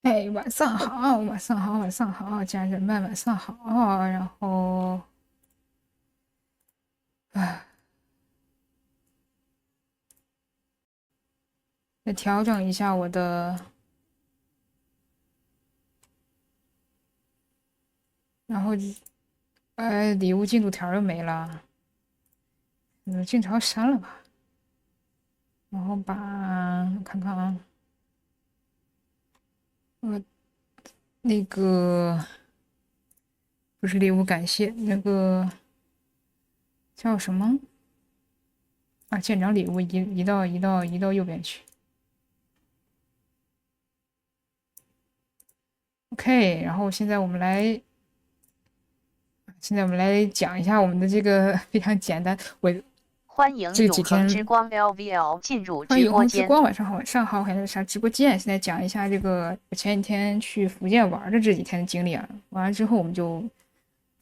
哎，晚上好，晚上好，晚上好，家人们晚上好。然后，唉，再调整一下我的，然后，礼物进度条又没了，进条删了吧。然后把看看啊，呃，那个不是礼物感谢，那个叫什么啊？建长礼物移到右边去。OK，然后现在我们来讲一下我们的这个非常简单，欢迎这几永恒之天光 LVL 进入欢迎永直播间。恒之光，晚上好，晚上好，欢迎来上直播间。现在讲一下这个我前几天去福建玩的这几天的经历啊。完了之后我们就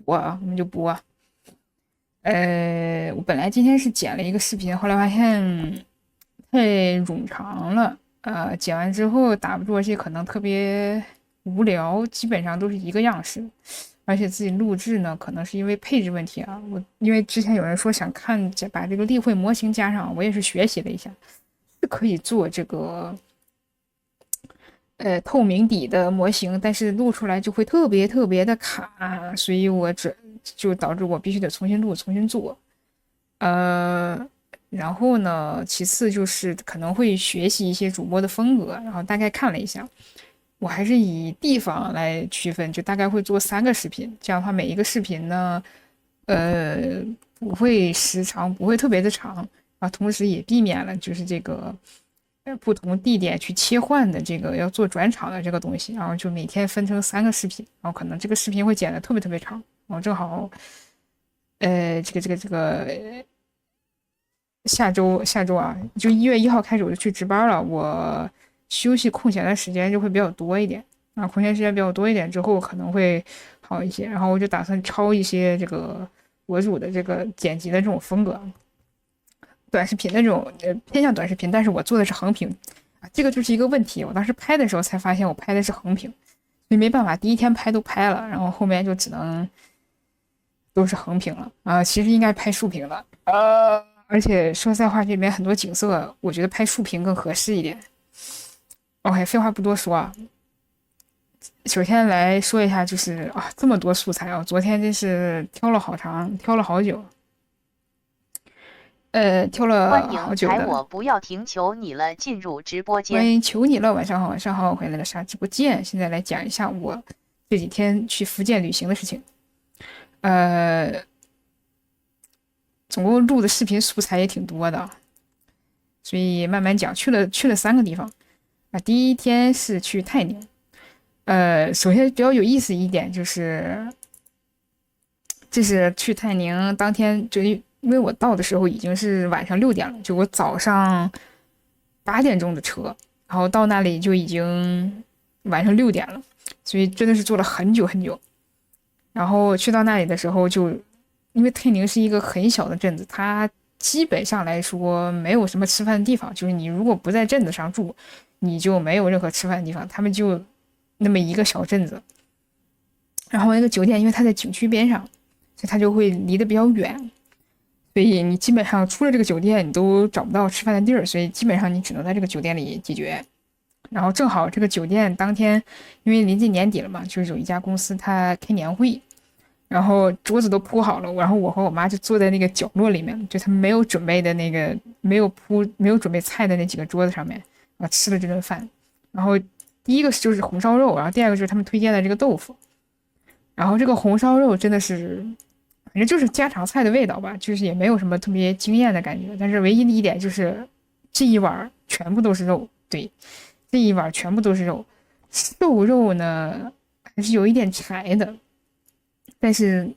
播。我本来今天是剪了一个视频，后来发现太冗长了，剪完之后打不住，而且可能特别无聊，基本上都是一个样式。而且自己录制呢，可能是因为配置问题啊。因为之前有人说想看把这个例会模型加上，我也是学习了一下，是可以做这个透明底的模型，但是录出来就会特别特别的卡，所以就导致我必须得重新录、重新做。呃，然后呢，其次就是可能会学习一些主播的风格，然后大概看了一下，我还是以地方来区分，就大概会做3个视频，这样的话每一个视频呢，呃，不会时长不会特别的长啊，同时也避免了就是这个不同地点去切换的这个要做转场的这个东西，然后就每天分成3个视频，然后可能这个视频会剪得特别特别长，然后正好这个下周啊，就1月1号开始我就去值班了，我休息空闲的时间就会比较多一点，啊，空闲时间比较多一点之后可能会好一些，然后我就打算抄一些这个博主的这个剪辑的这种风格，短视频的这种偏向短视频，但是我做的是横屏啊，这个就是一个问题，我当时拍的时候才发现我拍的是横屏，所以没办法，第一天拍都拍了，然后后面就只能都是横屏了啊，其实应该拍竖屏的，而且说实在话，这里面很多景色，我觉得拍竖屏更合适一点。OK，废话不多说啊，首先来说一下，就是啊，这么多素材啊，昨天真是挑了好长，挑了好久，挑欢了好迎踩久的。我不要停求你了进入直播间。欢迎求你了，晚上好，晚上好，回来了啥直播间？现在来讲一下我这几天去福建旅行的事情。呃，总共录的视频素材也挺多的，所以慢慢讲。去了3个地方啊，第一天是去泰宁。首先比较有意思一点就是，这是去泰宁当天，就因为我到的时候已经是晚上6点了，就我早上8点钟的车，然后到那里就已经晚上6点了，所以真的是坐了很久很久。然后去到那里的时候就，因为泰宁是一个很小的镇子，它基本上来说没有什么吃饭的地方，就是你如果不在镇子上住，你就没有任何吃饭的地方。他们就那么一个小镇子，然后那个酒店因为它在景区边上，所以它就会离得比较远，所以你基本上出了这个酒店，你都找不到吃饭的地儿，所以基本上你只能在这个酒店里解决。然后正好这个酒店当天，因为临近年底了嘛，就是有一家公司它开年会，然后桌子都铺好了，然后我和我妈就坐在那个角落里面，就他们没有准备的那个没有准备菜的那几个桌子上面，啊，吃了这顿饭。然后第一个就是红烧肉，然后第二个就是他们推荐的这个豆腐，然后这个红烧肉真的是，反正就是家常菜的味道吧，就是也没有什么特别惊艳的感觉，但是唯一的一点就是这一碗全部都是肉，对，这一碗全部都是肉，瘦肉呢还是有一点柴的，但是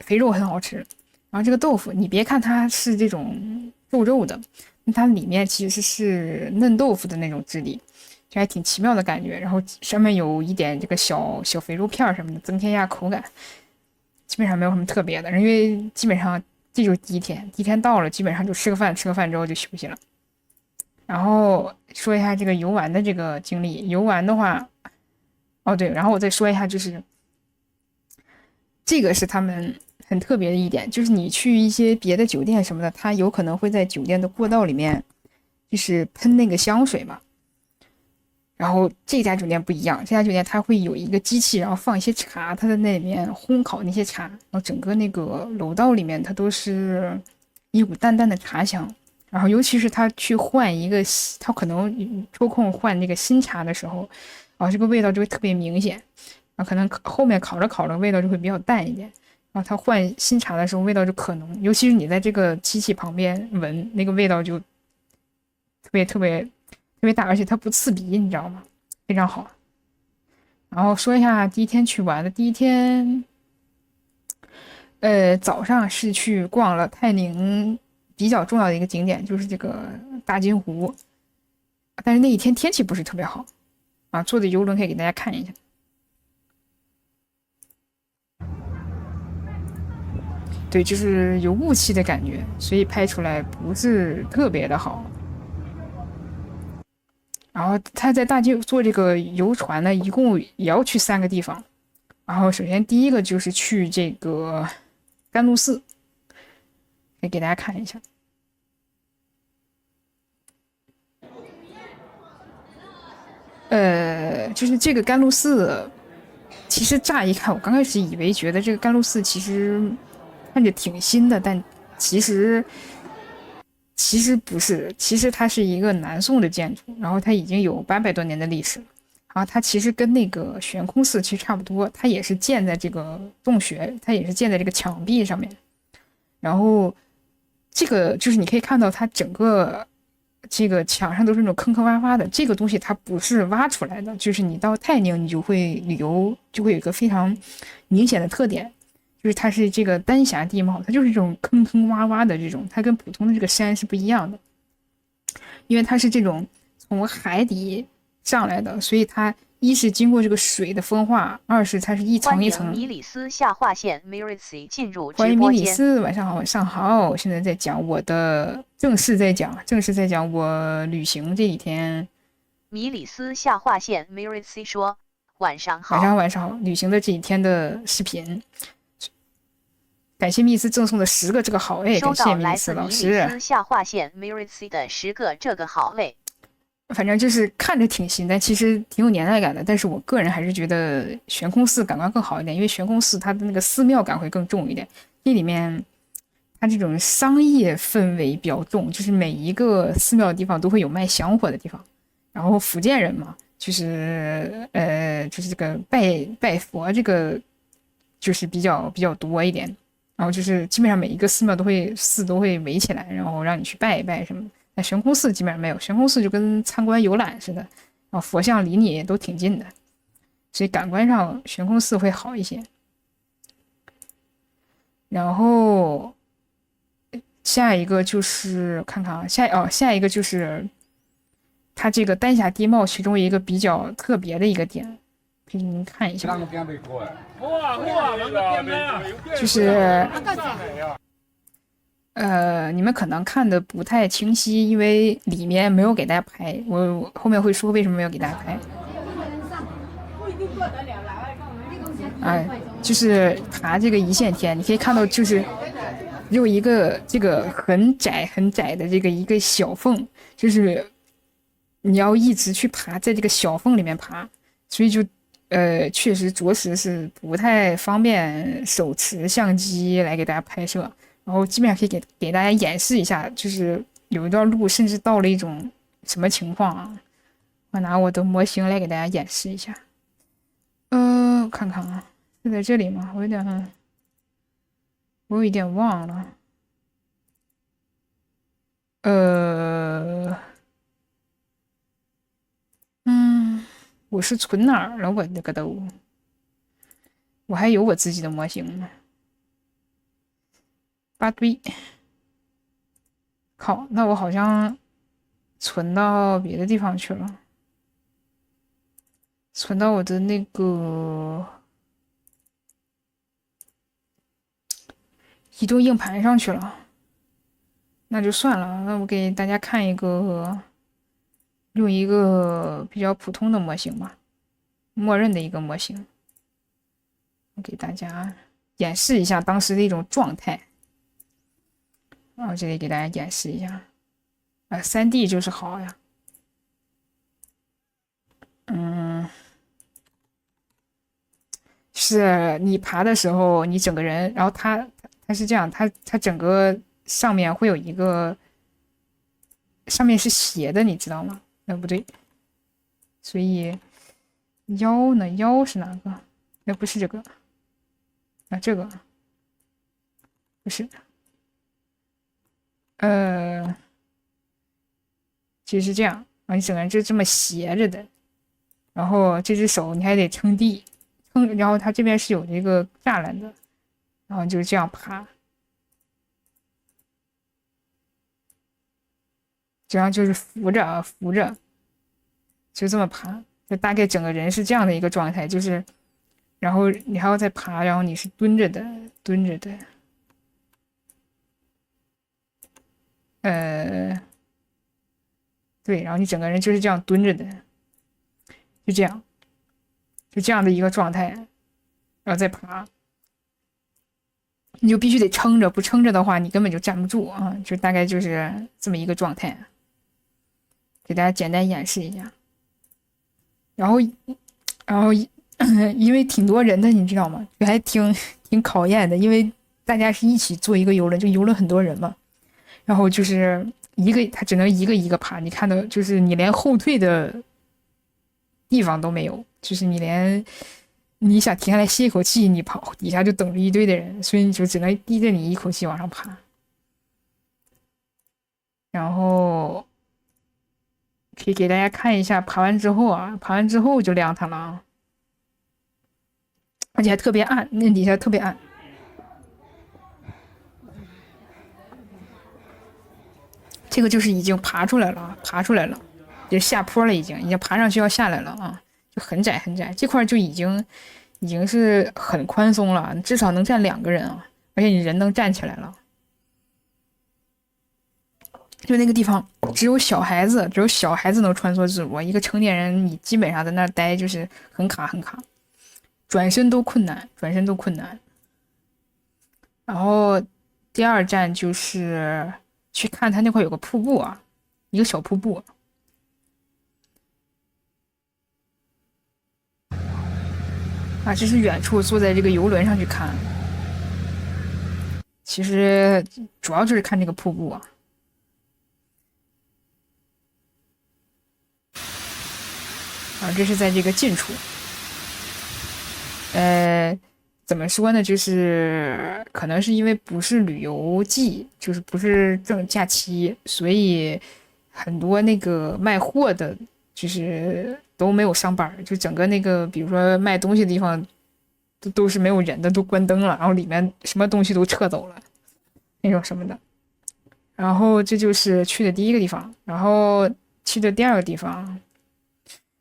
肥肉很好吃。然后这个豆腐，你别看它是这种肉肉的，它里面其实是嫩豆腐的那种质地，就还挺奇妙的感觉。然后上面有一点这个小小肥肉片什么的，增添一下口感。基本上没有什么特别的，因为基本上这就是第一天，第一天到了，基本上就吃个饭，吃个饭之后就休息了。然后说一下这个游玩的这个经历，游玩的话。哦对，然后我再说一下，就是这个是他们很特别的一点，就是你去一些别的酒店什么的，它有可能会在酒店的过道里面就是喷那个香水嘛。然后这家酒店不一样，这家酒店它会有一个机器，然后放一些茶，它在那里面烘烤那些茶，然后整个那个楼道里面它都是一股淡淡的茶香。然后尤其是他去换一个，他可能抽空换那个新茶的时候，这个味道就会特别明显。可能后面烤着烤着味道就会比较淡一点。然后他换新茶的时候，味道就可浓，尤其是你在这个机器旁边闻，那个味道就特别大，而且它不刺鼻，你知道吗？非常好。然后说一下第一天去玩的，第一天，早上是去逛了泰宁比较重要的一个景点，就是这个大金湖。但是那一天天气不是特别好坐的游轮可以给大家看一下。对，就是有雾气的感觉，所以拍出来不是特别的好。然后他在大金坐这个游船呢，一共也要去3个地方。然后首先第一个就是去这个甘露寺，可以给大家看一下。就是这个甘露寺，其实乍一看，我刚开始以为觉得这个甘露寺其实看着挺新的，但其实不是，其实它是一个南宋的建筑，然后它已经有800多年的历史了。它其实跟那个悬空寺其实差不多，它也是建在这个洞穴，它也是建在这个墙壁上面。然后这个就是你可以看到它整个这个墙上都是那种坑坑洼洼的，这个东西它不是挖出来的，就是你到泰宁你就会旅游就会有一个非常明显的特点，就是它是这个丹霞地貌，它就是这种坑坑洼洼的这种，它跟普通的这个山是不一样的，因为它是这种从海底上来的，所以它一是经过这个水的风化，二是它是一层一层。欢迎米里斯下划线 Miricy 进入欢迎米直播间。里斯，晚上好，晚上好。现在在讲我的正式在讲我旅行这几天。米里斯下划线 Miricy 说：“晚上好，晚上好，旅行的这几天的视频。感谢米斯赠送的10个这个好感谢米斯老师。收到来自米里斯下划线 Miricy 的10个这个好反正就是看着挺新，但其实挺有年代感的。但是我个人还是觉得悬空寺感官更好一点，因为悬空寺它的那个寺庙感会更重一点。这里面它这种商业氛围比较重，就是每一个寺庙的地方都会有卖香火的地方。然后福建人嘛，就是这个拜佛这个就是比较多一点。然后就是基本上每一个寺庙都会围起来，然后让你去拜一拜什么的。那悬空寺基本上没有，悬空寺就跟参观游览似的，然后佛像离你都挺近的，所以感官上悬空寺会好一些。然后下一个就是看看下一个就是它这个丹霞地貌其中一个比较特别的一个点，给你们看一下，就是你们可能看的不太清晰，因为里面没有给大家拍，我后面会说为什么没有给大家拍。就是爬这个一线天，你可以看到就是有一个这个很窄的这个一个小缝，就是你要一直去爬，在这个小缝里面爬，所以就确实着实是不太方便手持相机来给大家拍摄。然后基本上可以给大家演示一下，就是有一段路甚至到了一种什么情况啊？我拿我的模型来给大家演示一下。看看啊，是在这里吗？我有一点忘了。我是存哪儿了？我那个都，我还有我自己的模型呢。八堆，靠，那我好像存到别的地方去了，存到我的那个移动硬盘上去了。那就算了，那我给大家看一个，用一个比较普通的模型吧。默认的一个模型。我给大家演示一下当时的一种状态。这里给大家演示一下。3D 就是好呀。是你爬的时候，你整个人，然后它是这样，它整个上面会有一个，上面是斜的，你知道吗？不对，所以腰呢？腰是哪个？不是这个，这个不是，就是这样你整个人就这么斜着的，然后这只手你还得撑地。然后它这边是有这个栅栏的，然后就是这样爬，这样就是扶着，就这么爬，就大概整个人是这样的一个状态，就是，然后你还要再爬，然后你是蹲着的，对，然后你整个人就是这样蹲着的，就这样。就这样的一个状态，然后再爬，你就必须得撑着，不撑着的话，你根本就站不住啊！就大概就是这么一个状态，给大家简单演示一下。然后因为挺多人的，你知道吗？就还挺考验的，因为大家是一起坐一个游轮，就游轮很多人嘛，然后就是他只能一个一个爬，你看到就是你连后退的地方都没有。就是你想停下来吸一口气，你跑底下就等着一堆的人，所以你就只能逼着你一口气往上爬。然后可以给大家看一下爬完之后就亮堂了，而且还特别暗，那底下特别暗。这个就是已经爬出来了，就下坡了，已经爬上去要下来了啊。就很窄，这块就已经是很宽松了，至少能站2个人啊，而且你人能站起来了。就那个地方只有小孩子能穿梭自如，一个成年人你基本上在那待就是很卡，转身都困难。然后第2站就是去看他那块有个瀑布啊，一个小瀑布。这是远处坐在这个游轮上去看，其实主要就是看这个瀑布啊。这是在这个近处。怎么说呢？就是可能是因为不是旅游季，就是不是正假期，所以很多那个卖货的，就是都没有上班，就整个那个比如说卖东西的地方都是没有人的，都关灯了，然后里面什么东西都撤走了那种什么的。然后这就是去的第1个地方，然后去的第2个地方，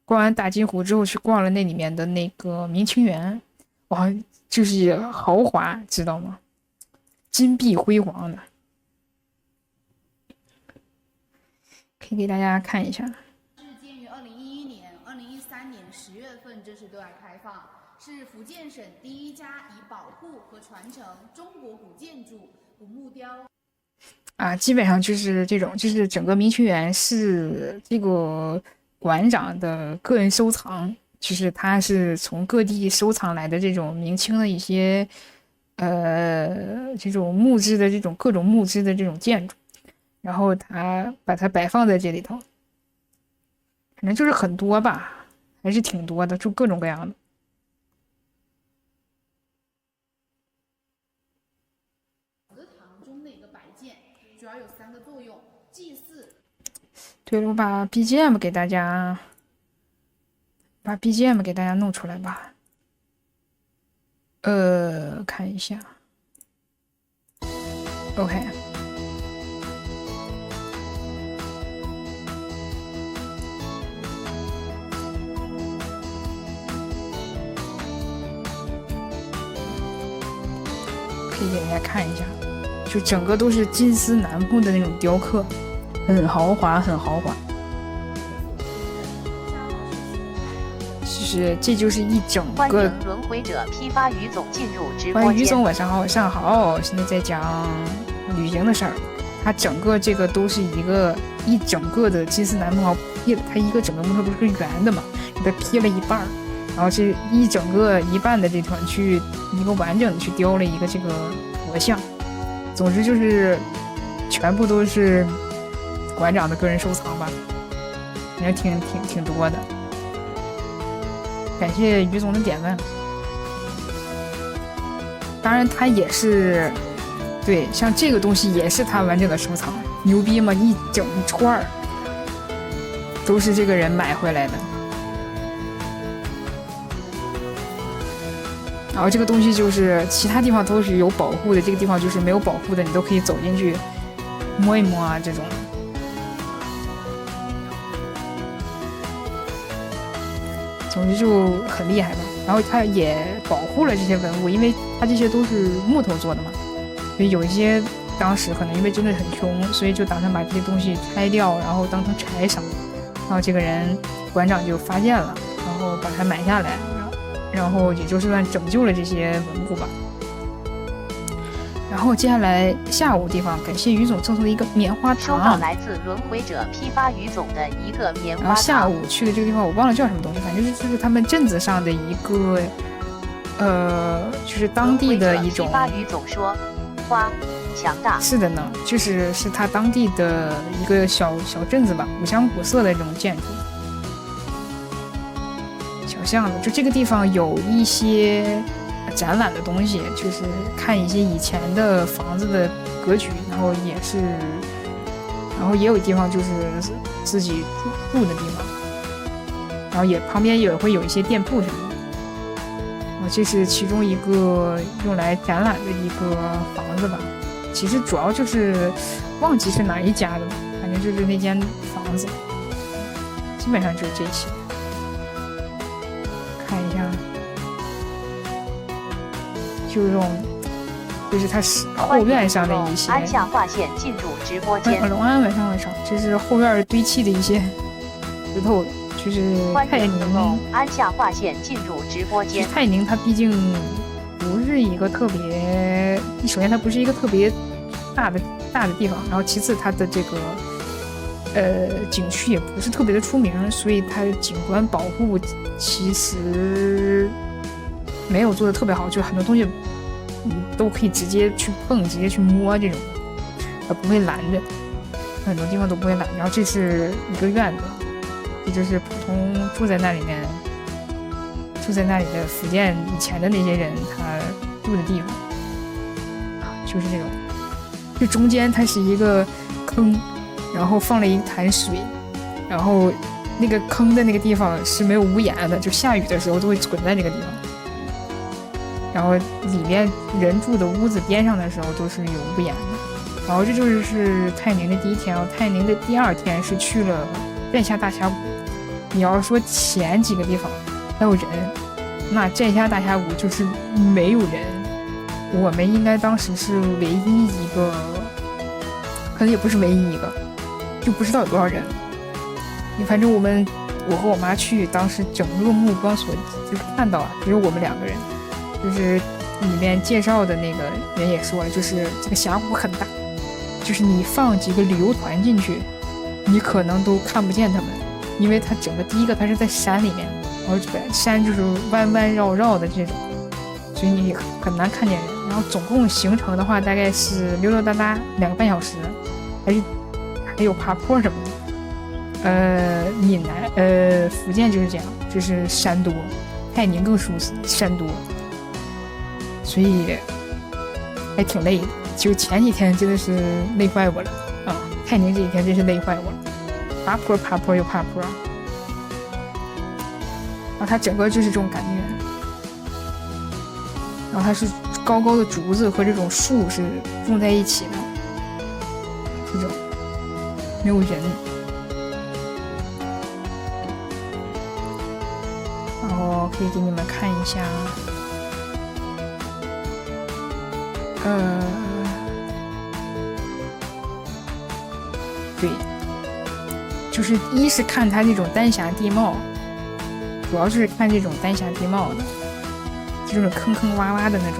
逛完大金湖之后去逛了那里面的那个明清园，哇，就是豪华，知道吗？金碧辉煌的，可以给大家看一下。是建于2011年、2013年10月份正式对外开放，是福建省第1家以保护和传承中国古建筑、古木雕基本上就是这种，就是整个明清园是这个馆长的个人收藏，就是他是从各地收藏来的这种明清的一些这种木质的这种各种木质的这种建筑，然后他把它摆放在这里头，反正就是很多吧，还是挺多的，就各种各样的。祠堂中的一个摆件，主要有3个作用：祭祀。对了，我把 BGM 给大家，弄出来吧。看一下。OK。可以给大家看一下，就整个都是金丝楠木的那种雕刻，很豪华，很豪华。就是这就是一整欢个迎轮回者批发于总进入直播欢迎于总，间。晚上好，晚上好。现在在讲旅行的事儿，它整个这个都是一整个的金丝楠木头劈的，它一个整个木头都是圆的嘛，给它劈了一半儿，然后这一整个一半的这团去一个完整的去雕了一个这个佛像。总之就是全部都是馆长的个人收藏吧，也挺多的。感谢于总的点问。当然他也是对，像这个东西也是他完整的收藏，牛逼吗？一整串儿都是这个人买回来的。然后这个东西就是其他地方都是有保护的，这个地方就是没有保护的，你都可以走进去摸一摸啊，这种。总之就很厉害吧。然后他也保护了这些文物，因为他这些都是木头做的嘛，所以有一些当时可能因为真的很穷，所以就打算把这些东西拆掉，然后当成柴烧。然后这个人馆长就发现了，然后把它买下来，然后也就算拯救了这些文物吧。然后接下来下午地方，感谢于总赠送的一个棉花收到糖。来自轮回者批发于总的一个棉花然后下糖。午去的这个地方，我忘了叫什么东西，反正就是他们镇子上的一个，就是当地的一种。批发于总说，花强大。是的呢，是他当地的一个小镇子吧，古香古色的这种建筑。小巷子，就这个地方有一些展览的东西，就是看一些以前的房子的格局，然后也有地方就是自己住的地方，然后也旁边也会有一些店铺什么的。这是其中一个用来展览的一个房子吧，其实主要就是忘记是哪一家的了，反正就是那间房子，基本上就是这些。看一下，就这种，就是它是后院上的一些。安下划线进入直播间。龙安晚上，这是后院堆砌的一些石头，就是泰宁。安下划线进入直播间。泰宁它毕竟不是一个特别，首先它不是一个特别大的地方，然后其次它的这个景区也不是特别的出名，所以它的景观保护其实没有做的特别好，就很多东西都可以直接去碰，直接去摸这种，不会拦着，很多地方都不会拦着。然后这是一个院子，这就是普通住在那里的福建以前的那些人他住的地方就是这种。这中间它是一个坑，然后放了一潭水，然后那个坑的那个地方是没有屋檐的，就下雨的时候都会存在这个地方。然后里面人住的屋子边上的时候都是有屋檐的。然后这就是泰宁的第一天，泰宁的第二天是去了寨下大峡谷。你要说前几个地方还有人，那寨下大峡谷就是没有人。我们应该当时是唯一一个，可能也不是唯一一个，就不知道有多少人。反正我和我妈去，当时整个目光所就是看到只有我们两个人。就是里面介绍的那个人也说了，就是这个峡谷很大，就是你放几个旅游团进去，你可能都看不见他们，因为它整个第一个它是在山里面，然后这个山就是弯弯绕绕的这种，所以你很难看见人。然后总共行程的话大概是溜溜达达2个半小时，还有爬坡什么的。闽南福建就是这样，就是山多，泰宁更舒适，山多。所以还挺累的，就前几天真的是累坏我了啊！泰宁这几天真是累坏我了，爬坡又爬坡，然后它整个就是这种感觉，然后它是高高的竹子和这种树是种在一起的，这种没有人，然后可以给你们看一下。对，就是一是看它那种丹霞地貌，主要是看这种丹霞地貌的，这种坑坑洼洼的那种，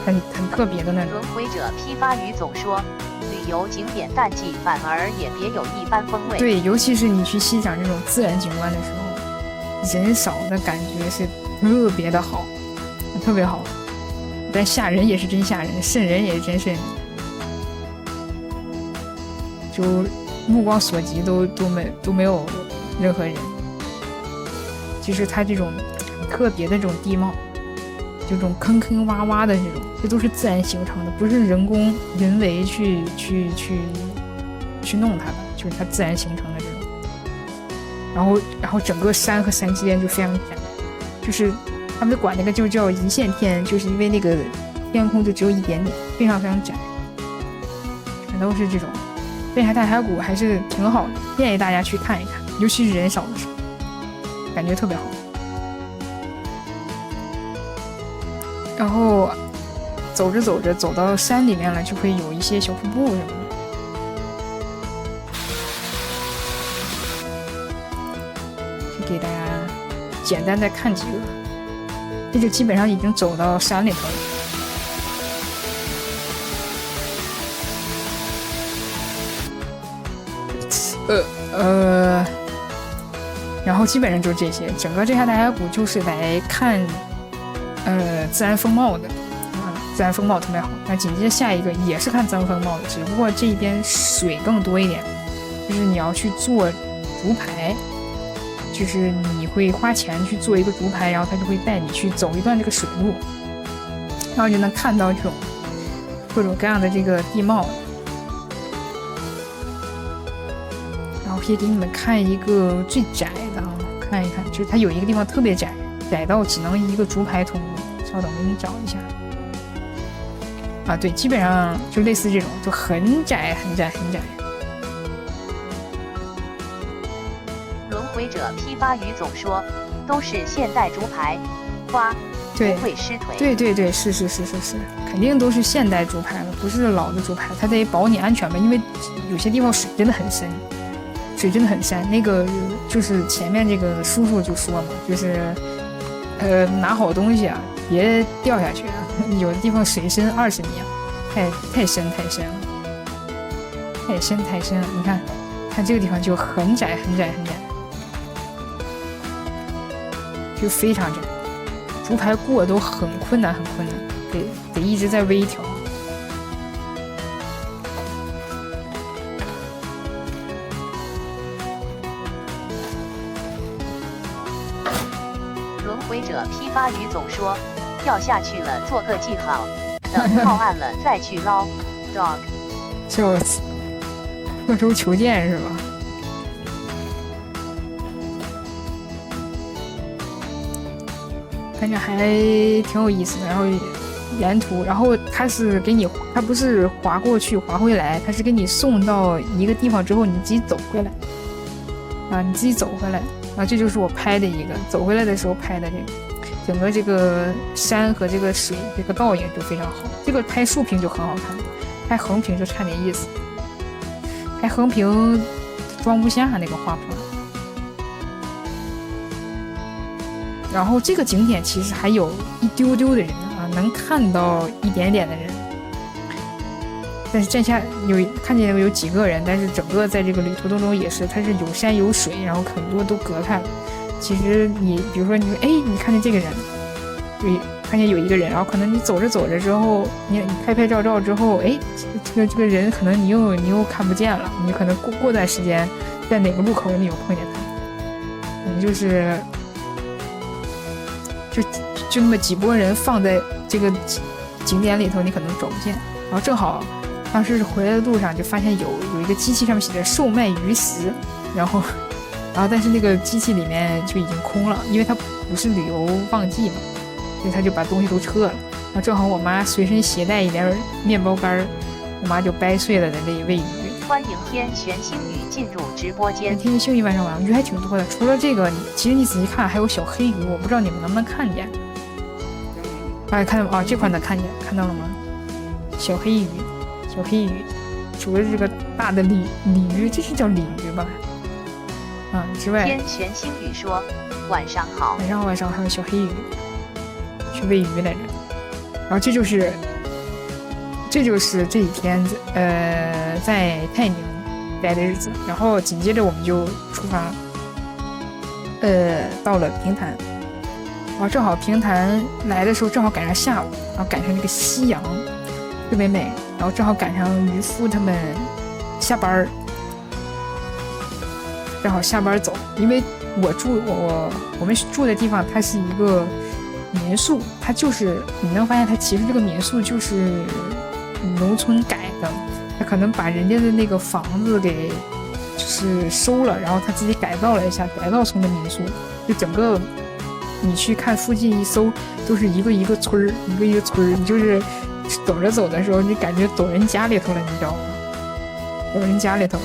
很特别的那种。轮回者批发语总说，旅游景点淡季反而也别有一般风味。对，尤其是你去欣赏这种自然景观的时候，人少的感觉是特别的好，特别好。但吓人也是真吓人，瘆人也是真瘆人，就目光所及都没有任何人。就是它这种特别的这种地貌，这种坑坑洼洼的这种，这都是自然形成的，不是人工人为去弄它的，就是它自然形成的这种。然后整个山和山之间就非常窄，就是他们管那个就叫一线天，就是因为那个天空就只有一点点，非常非常窄，全都是这种。贝海大峡谷还是挺好的，建议大家去看一看，尤其是人少的时候，感觉特别好。然后走着走着走到山里面了，就会有一些小瀑布什么的。就给大家简单的看几个，这就基本上已经走到山里头了。然后基本上就这些，整个这下大峡谷就是来看自然风貌的，自然风貌特别好。那紧接着下一个也是看自然风貌的，只不过这边水更多一点，就是你要去做竹排，就是你会花钱去做一个竹排，然后他就会带你去走一段这个水路，然后就能看到这种各种各样的这个地貌。然后可以给你们看一个最窄的啊，看一看，就是它有一个地方特别窄，窄到只能一个竹排通过。稍等，我给你找一下。啊，对，基本上就类似这种，就很窄很窄很窄。轮回者批发语总说，都是现代竹排，花对，不会失腿。对对对，是，肯定都是现代竹排了，不是老的竹排，它得保你安全嘛，因为有些地方水真的很深。水真的很深，那个就是前面这个叔叔就说嘛，就是拿好东西啊，别掉下去啊，有的地方水深20米啊，太深了，太深了。你看这个地方就很窄，就非常窄，竹排过都很困难，得一直在微调。轮回者批发语总说，掉下去了做个记号，等靠岸了再去捞。dog 笑死，刻舟求剑是吧？反正还挺有意思的。然后沿途，然后它不是划过去划回来，它是给你送到一个地方之后，你自己走回来啊，你自己走回来。啊，这就是我拍的一个走回来的时候拍的这个，整个这个山和这个水这个倒影就非常好。这个拍竖屏就很好看，拍横屏就差点意思，拍横屏装不下那个画风。然后这个景点其实还有一丢丢的人啊，能看到一点点的人，但是站下看见有几个人，但是整个在这个旅途当中也是，它是有山有水，然后很多都隔开了。其实你比如说你看见这个人，对，看见有一个人，然后可能你走着走着之后，你拍照之后，这个人可能你又看不见了，你可能过段时间在哪个路口你有碰见他，你就是就那么几拨人放在这个景点里头，你可能找不见。然后正好当时回来的路上就发现有一个机器上面写着售卖鱼食，然后但是那个机器里面就已经空了，因为它不是旅游旺季嘛，所以他就把东西都撤了。然后正好我妈随身携带一点面包干，我妈就掰碎了的那一喂鱼。欢迎天玄星宇进入直播间。天星宇晚上玩鱼还挺多的，除了这个，其实你仔细看还有小黑鱼，我不知道你们能不能看见。看到这块能看见，看到了吗？小黑鱼，除了这个大的鲤鱼，这是叫鲤鱼吧？之外，天玄星宇说晚上好。晚上还有小黑鱼去喂鱼来着。然后这就是这几天在泰宁待的日子。然后紧接着我们就出发，到了平潭。然后正好平潭来的时候正好赶上下午，然后赶上那个夕阳，特别美。然后正好赶上渔夫他们下班，正好下班走。因为我们住的地方它是一个民宿，它就是你能发现它其实这个民宿就是农村改的，他可能把人家的那个房子给就是收了，然后他自己改造了一下，改造成的民宿。就整个你去看附近一搜，都是一个一个村儿，一个一个村儿。你就是走着走的时候，你感觉走人家里头了，你知道吗？走人家里头了。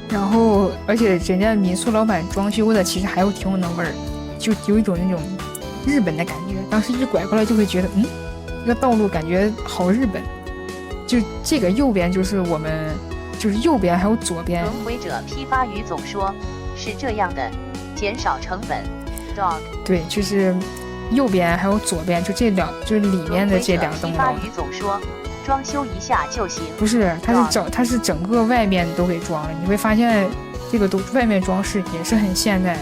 然后，而且人家民宿老板装修的其实还有挺有那味儿，就有一种那种日本的感觉。当时一拐过来就会觉得，这个道路感觉好日本。就这个右边就是我们，就是右边还有左边。轮回者批发鱼总说是这样的，减少成本。Dog 对，就是右边还有左边，就这两，就是里面的这两栋楼。批发鱼总说装修一下就行。不是，它是整个外面都给装了。你会发现这个都外面装饰也是很现代，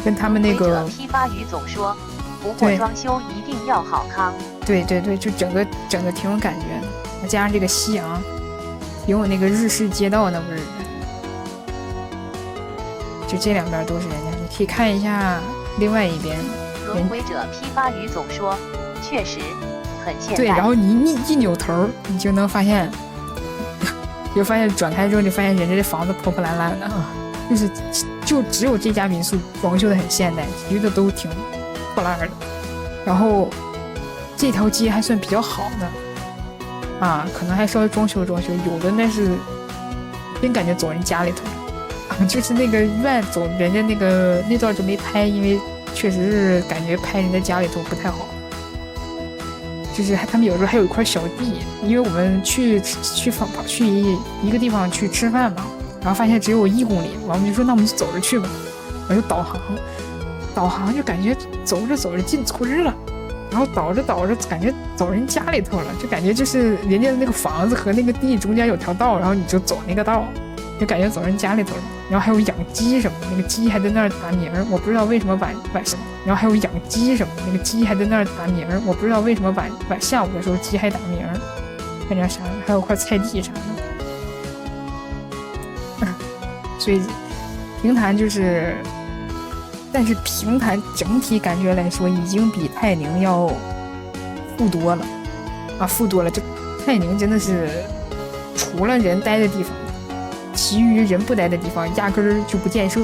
跟他们那个批发鱼总说，不过装修一定要好看。对，就整个挺有感觉的。加上这个夕阳，挺有那个日式街道那味儿的。就这两边都是人家，你可以看一下另外一边。轮回者批发鱼总说，确实很现代。对，然后你一扭头，你就能发现，就发现转开之后，你发现人家这房子破破烂烂的，就只有这家民宿装修的很现代，其余的都挺破烂的。然后这条街还算比较好的。可能还稍微装修，有的那是真感觉走人家里头就是那个院走人家那段就没拍，因为确实是感觉拍人家家里头不太好。就是他们有时候还有一块小地，因为我们去一个地方去吃饭嘛，然后发现只有1公里，我们就说那我们就走着去吧，我就导航就感觉走着进村了。然后倒着感觉走人家里头了，就感觉就是人家的那个房子和那个地中间有条道，然后你就走那个道，就感觉走人家里头了。然后还有养鸡什么的，那个鸡还在那儿打鸣，我不知道为什么晚上。然后还有养鸡什么的，那个鸡还在那儿打鸣，我不知道为什么晚下午的时候鸡还打鸣。看点啥，还有块菜地啥的。所以平潭就是。但是平潭整体感觉来说已经比泰宁要富多了。这泰宁真的是除了人待的地方，其余人不待的地方压根儿就不建设，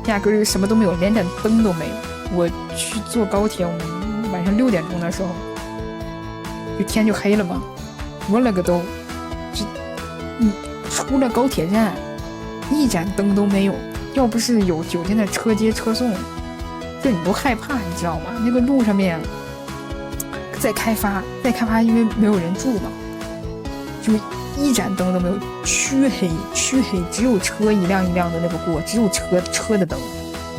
压根儿什么都没有，连盏灯都没有。我去坐高铁，我们晚上6点钟的时候，就天就黑了嘛，我了个都，出了高铁站，一盏灯都没有。要不是有酒店的车接车送，这你都害怕，你知道吗？那个路上面在开发，因为没有人住嘛，就一盏灯都没有，黢黑，只有车一辆一辆的那个过，只有车的灯，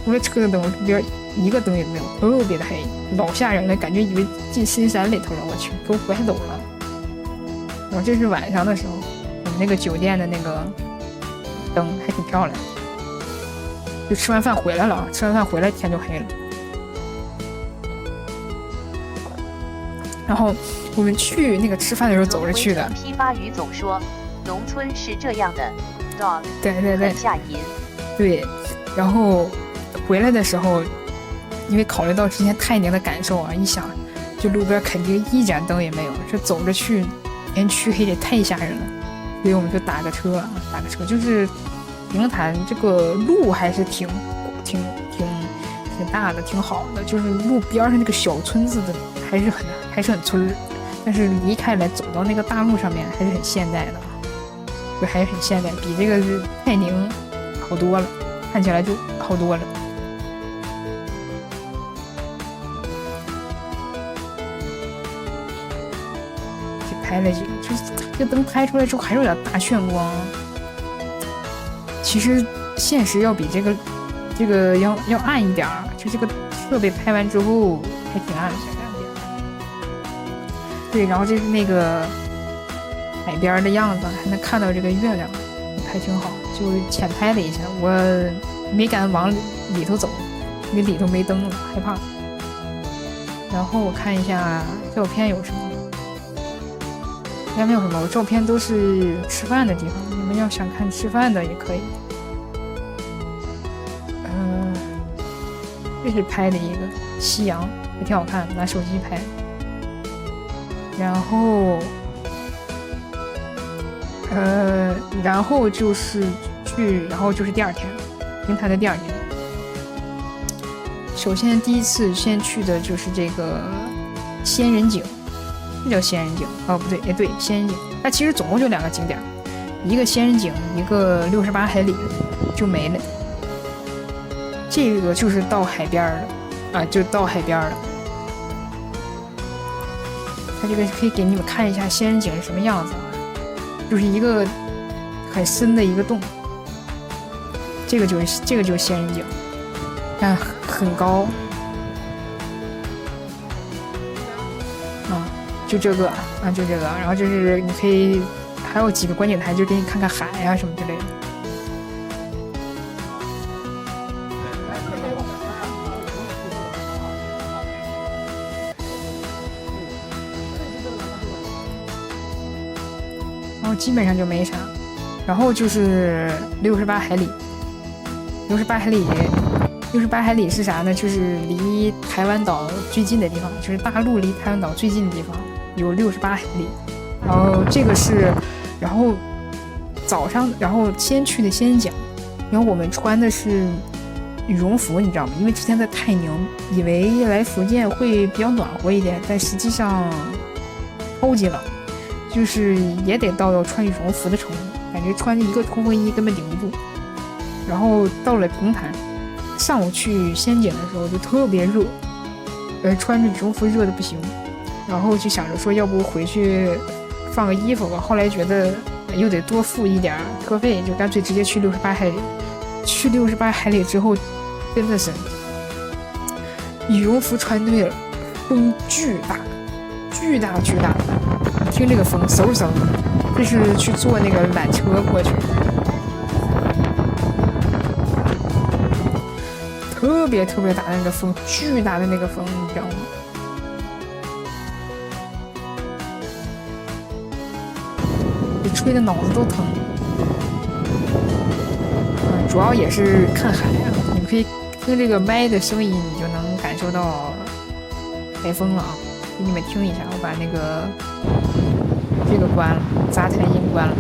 除了车的灯边一个灯也没有，特别的黑，老吓人了，感觉以为进深山里头了，我去，给我拐走了。然后这是晚上的时候，我们那个酒店的那个灯还挺漂亮。就吃完饭回来了，天就黑了。然后我们去那个吃饭的时候走着去的。批发鱼总说，农村是这样的 ，dog 对，很下瘾。对，然后回来的时候，因为考虑到之前泰宁的感受一想，就路边肯定一盏灯也没有，这走着去，连黢黑也太吓人了。所以我们就打个车，就是。平潭这个路还是挺大的，挺好的。就是路边上那个小村子的还是很村儿，但是离开来走到那个大路上面还是很现代的，就还是很现代，比这个泰宁好多了，看起来就好多了。拍了几个，就是这灯拍出来之后还是有点大眩光。其实现实要比这个要暗一点，就这个设备拍完之后还挺暗的。对，然后这是那个海边的样子，还能看到这个月亮，还挺好。就浅拍了一下，我没敢往里头走，因为里头没灯了，害怕。然后我看一下照片有什么，应该没有什么。我照片都是吃饭的地方，你们要想看吃饭的也可以。这是拍的一个夕阳，还挺好看，拿手机拍。然后就是第二天，平潭的第二天。首先第一次先去的就是这个仙人井，这叫仙人井哦，不对，也对，仙人井。它其实总共就2个景点，一个仙人井，一个68海里就没了。这个就是到海边了啊，就到海边了。它这个可以给你们看一下仙人井是什么样子啊，就是一个很深的一个洞。这个就是仙人井，但很高啊，就这个。然后就是你可以还有几个观景台，就给你看看海啊什么之类的。然后基本上就没啥，然后就是68海里。68海里是啥呢？就是离台湾岛最近的地方，就是大陆离台湾岛最近的地方有68海里。然后这个是，然后早上，然后先去的仙人井，然后我们穿的是羽绒服，你知道吗？因为之前在泰宁，以为来福建会比较暖和一点，但实际上超级冷，就是也得到要穿羽绒服的程度，感觉穿一个冲锋衣根本顶不住。然后到了平潭，上午去仙井的时候就特别热，穿着羽绒服热的不行，然后就想着说要不回去放个衣服吧。后来觉得又得多付一点车费，就干脆直接去68海里。去68海里之后，真的是羽绒服穿对了，风巨大，巨大。你听这个风，嗖嗖，这是去坐那个缆车过去。特别大的那个风，巨大的那个风，你知道吗？你吹的脑子都疼。主要也是看海啊，你们可以听这个麦的声音，你就能感受到海风了啊。给你们听一下，我把那个这个关了，杂谈音关了。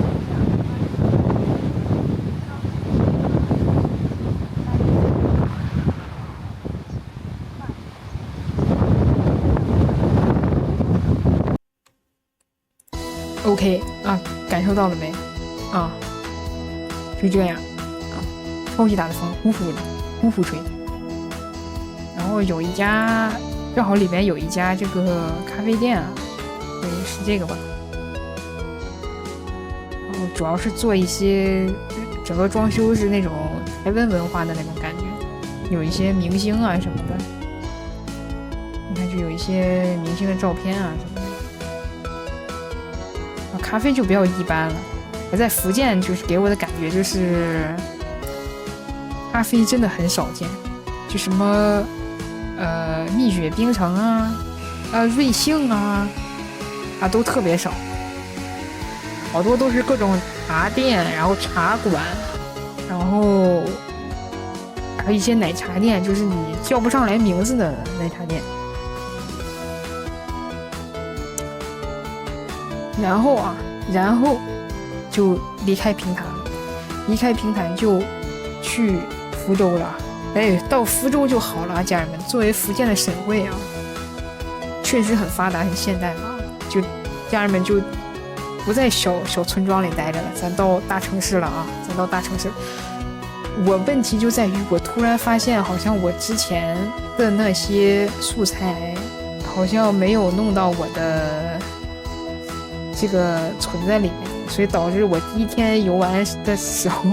OK 啊，感受到了没？啊，就这样啊，超级大的风，呼呼吹。然后有一家，正好里面有一家这个咖啡店啊，对，是这个吧。然后主要是做一些，整个装修是那种台湾文化的那种感觉，有一些明星啊什么的。你看，就有一些明星的照片啊什么的。咖啡就比较一般了，我在福建就是给我的感觉就是咖啡真的很少见，就什么蜜雪冰城啊瑞幸啊都特别少，好多都是各种茶店，然后茶馆，然后还有一些奶茶店，就是你叫不上来名字的奶茶店。然后就离开平潭就去福州了。哎，到福州就好了，家人们。作为福建的省会啊，确实很发达、很现代嘛。就家人们就不在小村庄里待着了，咱到大城市了啊！我问题就在于，我突然发现，好像我之前的那些素材，好像没有弄到我的这个存在里面，所以导致我第一天游玩的时候，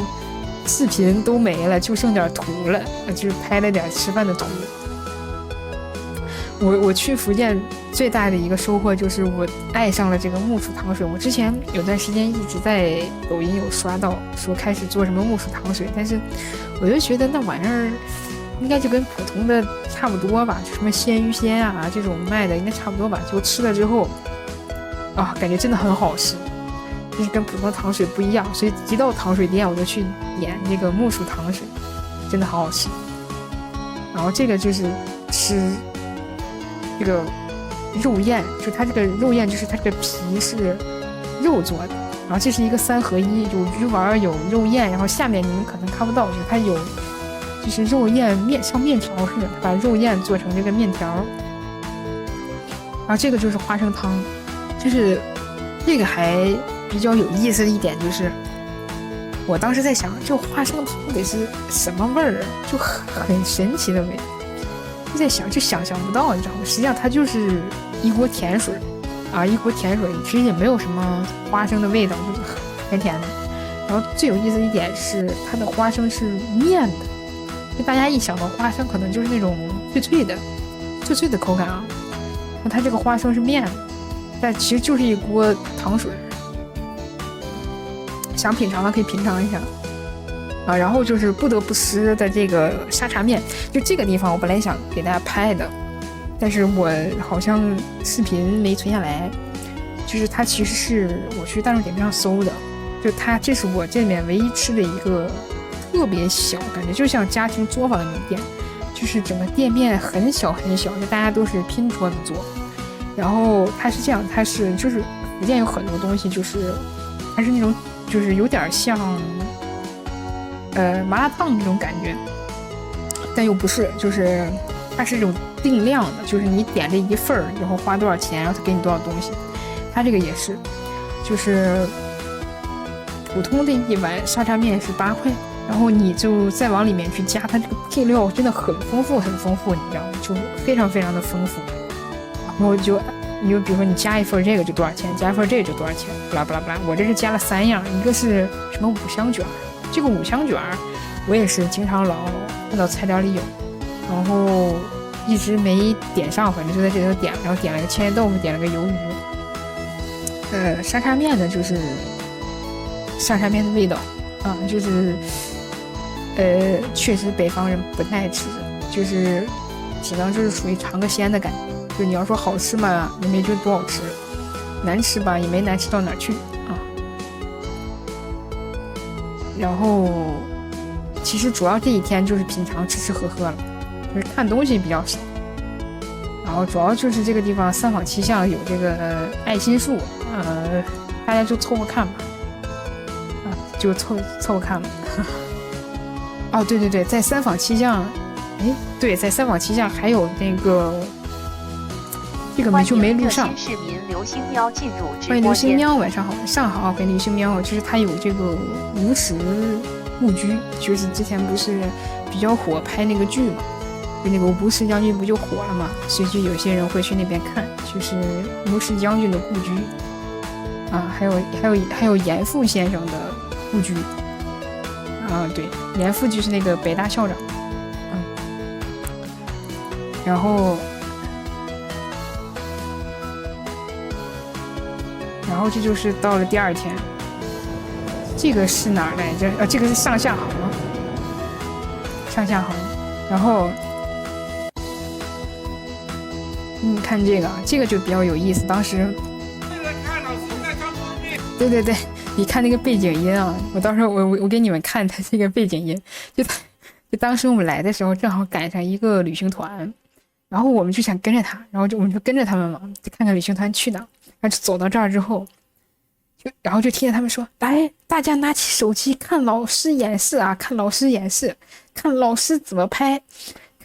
视频都没了，就剩点图了，就是拍了点吃饭的图。我去福建最大的一个收获就是我爱上了这个木薯糖水。我之前有段时间一直在抖音有刷到说开始做什么木薯糖水，但是我就觉得那玩意儿应该就跟普通的差不多吧，就什么鲜芋仙啊这种卖的应该差不多吧。结果吃了之后啊，感觉真的很好吃，就是跟普通的糖水不一样，所以一到糖水店我就去点这个木薯糖水，真的好好吃。然后这个就是吃这个肉燕，就它这个肉燕就是它这个皮是肉做的，然后这是一个3合1，有鱼丸有肉燕，然后下面你们可能看不到，就是它有就是肉燕面像面条似的，把肉燕做成这个面条。然后这个就是花生汤，就是这个还比较有意思的一点就是，我当时在想，这花生汤得是什么味儿啊？就很神奇的味道。就在想，就想象不到，你知道吗？实际上它就是一锅甜水啊，一锅甜水，其实也没有什么花生的味道，就是甜甜的。然后最有意思的一点是，它的花生是面的，就大家一想到花生，可能就是那种脆脆的口感啊。那它这个花生是面的，但其实就是一锅糖水。想品尝的可以品尝一下啊。然后就是不得不吃的这个沙茶面，就这个地方我本来想给大家拍的，但是我好像视频没存下来。就是它其实是我去大众点评上搜的，就它这是我这里面唯一吃的一个特别小，感觉就像家庭作坊的那种店，就是整个店面很小很小，就大家都是拼桌子做。然后它是这样，它是就是福建有很多东西，就是它是那种就是有点像麻辣烫那种感觉，但又不是，就是它是这种定量的，就是你点这一份然后花多少钱，然后他给你多少东西。它这个也是，就是普通的一碗沙茶面是8块，然后你就再往里面去加，它这个配料真的很丰富很丰富，你知道吗？就非常非常的丰富。然后你就比如说你加一份这个就多少钱，加一份这个就多少钱，不啦不啦不啦。我这是加了3样，一个是什么五香卷，这个五香卷我也是经常老看到菜单里有，然后一直没点上，反正就在这里头点，然后点了个千叶豆腐，点了个鱿鱼。沙茶面呢就是沙茶面的味道啊，就是确实北方人不太爱吃，就是只能就是属于尝个鲜的感觉。就你要说好吃嘛，也没觉得多好吃；难吃吧，也没难吃到哪儿去啊。然后其实主要这一天就是品尝吃吃喝喝了，就是看东西比较少。然后主要就是这个地方三坊七巷有这个爱心树，大家就凑合看吧，就凑合看吧。哦，对对对，在三坊七巷，对，在三坊七巷还有那个。这个就没录上。市民刘星喵进入直播间。欢迎刘星喵，晚上好，上好，欢迎刘星喵。就是他有这个无石故居，就是之前不是比较火拍那个剧嘛，就那个吴石将军不就火了嘛，所以就有些人会去那边看，就是吴石将军的故居啊，还有严复先生的故居啊，对，严复就是那个北大校长，然后这就是到了第2天，这个是哪儿来着？这个是上下杭，上下杭。然后，你看这个就比较有意思。当时，对对对，你看那个背景音啊，我到时候我给你们看他这个背景音，就当时我们来的时候正好赶上一个旅行团，然后我们就想跟着他，然后我们就跟着他们嘛，就看看旅行团去哪。然后就走到这儿之后，然后就听见他们说：“来，大家拿起手机看老师演示啊，看老师演示，看老师怎么拍，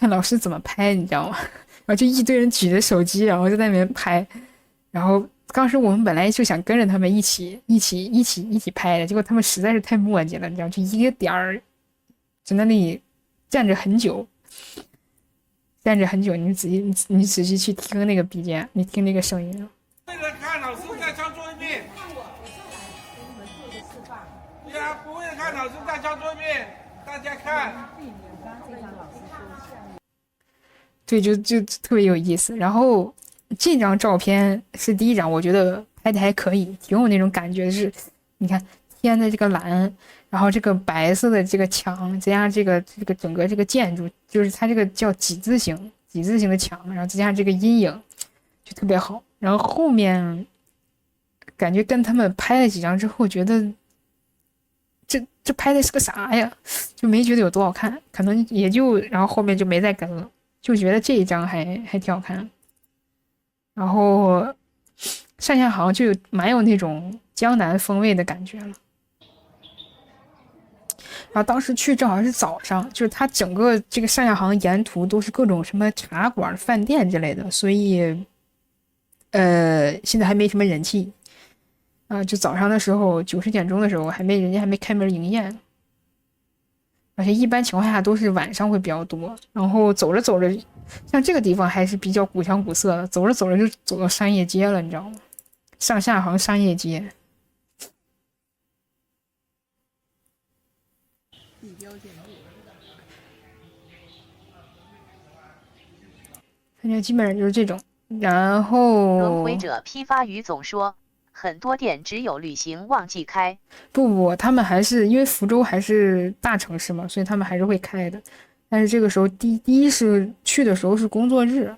看老师怎么拍，你知道吗？”然后就一堆人举着手机，然后就在那边拍。然后当时我们本来就想跟着他们一起拍的，结果他们实在是太磨叽了，你知道，就一个点儿在那里站着很久。你仔细去听那个 BGM，你听那个声音。为了看老师在上枪做一遍。对啊，不会看老师大枪做一遍，大家看。对，就特别有意思。然后这张照片是第一张，我觉得拍的还可以，挺有那种感觉是，你看天的这个蓝，然后这个白色的这个墙，再加上这个整个这个建筑，就是它这个叫几字形的墙，然后再加上这个阴影，就特别好。然后后面感觉跟他们拍了几张之后，觉得这拍的是个啥呀？就没觉得有多好看，可能也就，然后后面就没再跟了，就觉得这一张还挺好看。然后上下航就蛮有那种江南风味的感觉了。然后当时去正好是早上，就是它整个这个上下航沿途都是各种什么茶馆、饭店之类的，所以现在还没什么人气。就早上的时候9、10点钟的时候，人家还没开门营业，而且一般情况下都是晚上会比较多。然后走着走着，像这个地方还是比较古香古色的，走着走着就走到商业街了，你知道吗？上下航商业街。反正基本上就是这种。然后轮回者批发于总说，很多店只有旅行旺季开。不，他们还是因为福州还是大城市嘛，所以他们还是会开的。但是这个时候第一是去的时候是工作日，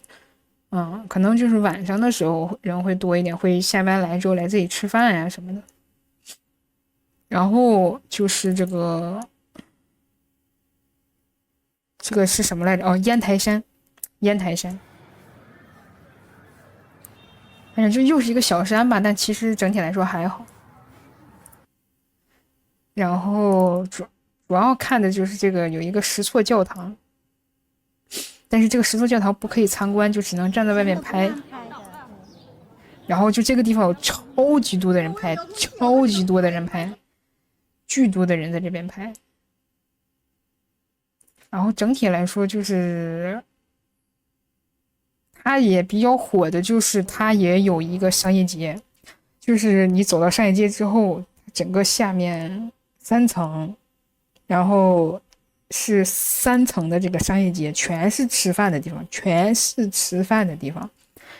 可能就是晚上的时候人会多一点，会下班来之后来这里吃饭呀什么的。然后就是这个是什么来着？哦，烟台山。反正就又是一个小山吧，但其实整体来说还好。然后主要看的就是这个有一个石错教堂，但是这个石错教堂不可以参观，就只能站在外面拍。然后就这个地方有超级多的人拍，巨多的人在这边拍。然后整体来说就是它也比较火的，就是它也有一个商业街，就是你走到商业街之后，整个下面3层，然后是3层的这个商业街，全是吃饭的地方。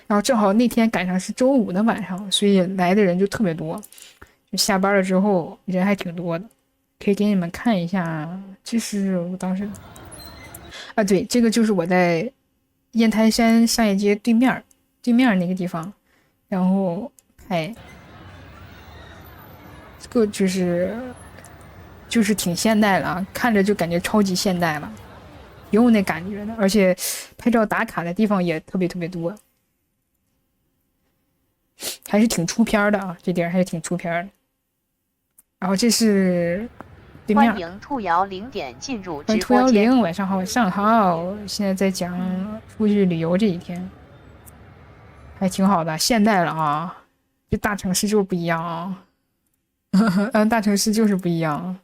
然后正好那天赶上是周5的晚上，所以来的人就特别多，就下班了之后人还挺多的。可以给你们看一下，这是我当时对，这个就是我在烟台山商业街对面那个地方，然后拍，这个就是挺现代了，看着就感觉超级现代了，有那感觉的。而且拍照打卡的地方也特别特别多，还是挺出片的啊，这地儿还是挺出片的。然后这是对面，欢迎兔瑶0点进入直兔播间。110晚上好，现在在讲出去旅游这一天，还挺好的，现代了啊，这大城市就是不一样啊，大城市就是不一样，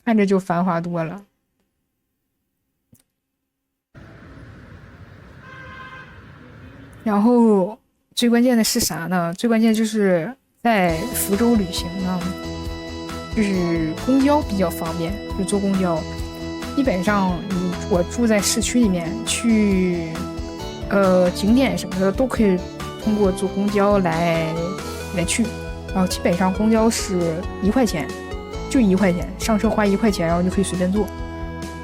看着就繁华多了。然后最关键的是啥呢？最关键就是在福州旅行呢，就是公交比较方便，就坐公交。基本上我住在市区里面，去景点什么的都可以通过坐公交来去。然后基本上公交是1块钱，就1块钱，上车花1块钱，然后就可以随便坐，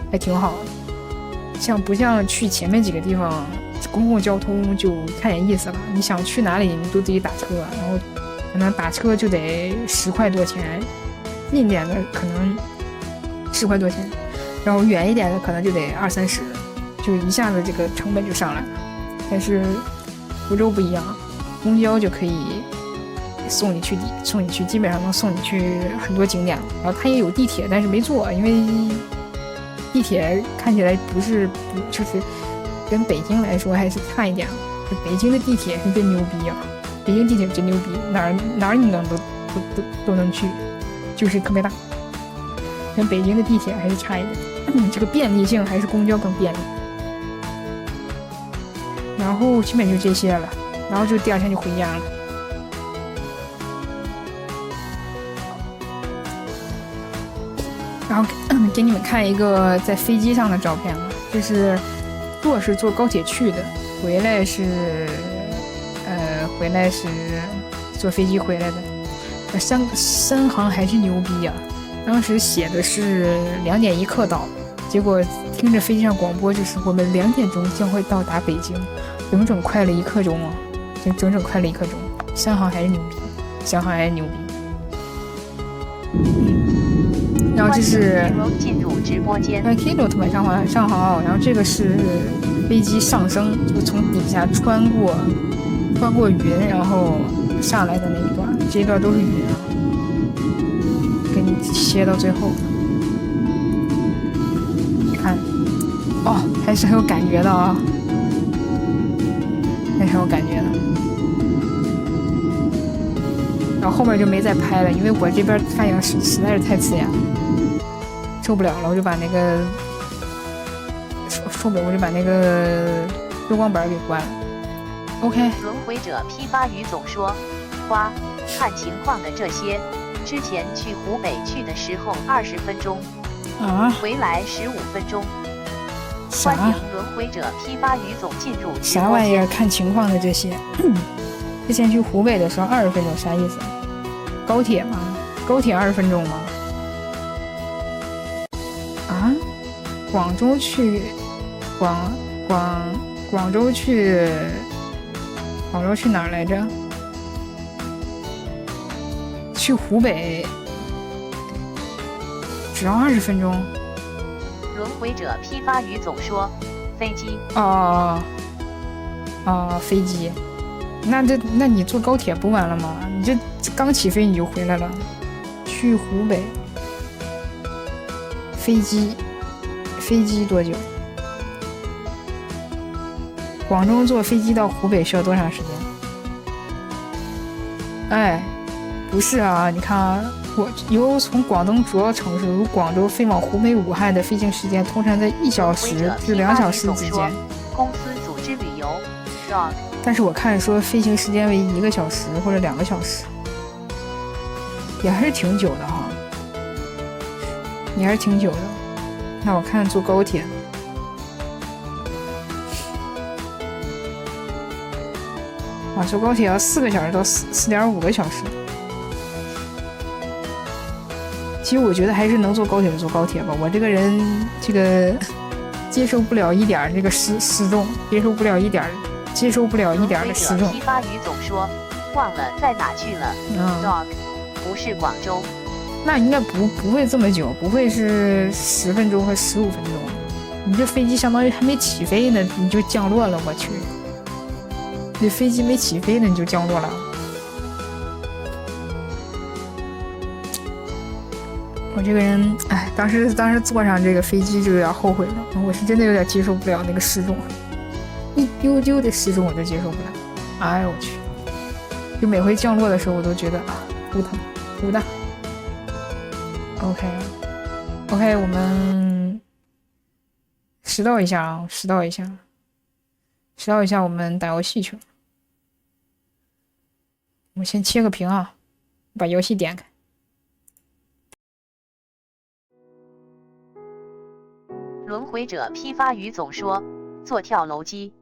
还挺好的。不像去前面几个地方，公共交通就太点意思了。你想去哪里，你都得打车，然后可能打车就得10块多钱，近点的可能10块多钱，然后远一点的可能就得20-30，就一下子这个成本就上来了。但是福州不一样，公交就可以送你去，基本上能送你去很多景点了。然后它也有地铁，但是没坐，因为地铁看起来就是跟北京来说还是差一点。北京的地铁是真牛逼啊！北京地铁真牛逼，哪儿你都能去，就是特别大。跟北京的地铁还是差一点，这个便利性还是公交更便利。然后基本就这些了，然后就第2天就回家了。然后给你们看一个在飞机上的照片啊，这是坐高铁去的，回来是坐飞机回来的。三航还是牛逼啊！当时写的是2点1刻到，结果听着飞机上广播就是我们2点钟将会到达北京，整整快了1刻钟啊！整整快了1刻钟。三航还是牛逼，三航还是牛逼。然后这是进入直播间。Kilo 特别上好，然后这个是飞机上升，就从底下穿过云，然后上来的那一段，这一段都是云啊，给你切到最后，看，哦，还是很有感觉的啊，还是很有感觉的。然后后面就没再拍了，因为我这边太阳实在是太刺眼了，受不了了，我就把那个受不了，我就把那个月光板给关了。OK。轮回者批发语总说，花看情况的这些，之前去湖北去的时候20分钟，回来15分钟。欢迎轮回者批发语总进入直播间。啥玩意儿？看情况的这些。之前去湖北的时候20分钟啥意思？高铁吗？高铁20分钟吗？啊？广州去广州去哪儿来着？去湖北只要20分钟。轮回者批发语总说，飞机。飞机。那你坐高铁不完了吗？你这刚起飞你就回来了。去湖北，飞机多久？广州坐飞机到湖北需要多长时间？哎，不是啊，你看啊，由从广东主要城市如广州飞往湖北武汉的飞行时间通常在1小时至2小时之间。公司组织旅游。但是我看说飞行时间为1个小时或者2个小时，也还是挺久的哈，也还是挺久的。那我看坐高铁，坐高铁要4个小时到4.5个小时。其实我觉得还是能坐高铁就坐高铁吧，我这个人接受不了一点这个失重，接受不了一点的失重。批发语总说，忘了在哪去了。Dog， 不是广州。那应该不会这么久，不会是10分钟和15分钟。你这飞机相当于还没起飞呢，你就降落了，我去！这飞机没起飞呢，你就降落了。我这个人，哎，当时坐上这个飞机就有点后悔了，我是真的有点接受不了那个失重。一丢丢的失重我就接受不了，哎呦我去！就每回降落的时候我都觉得头疼，头大。OK， 我们拾到一下，我们打游戏去了。我先切个屏啊，把游戏点开。轮回者批发语总说，做跳楼机。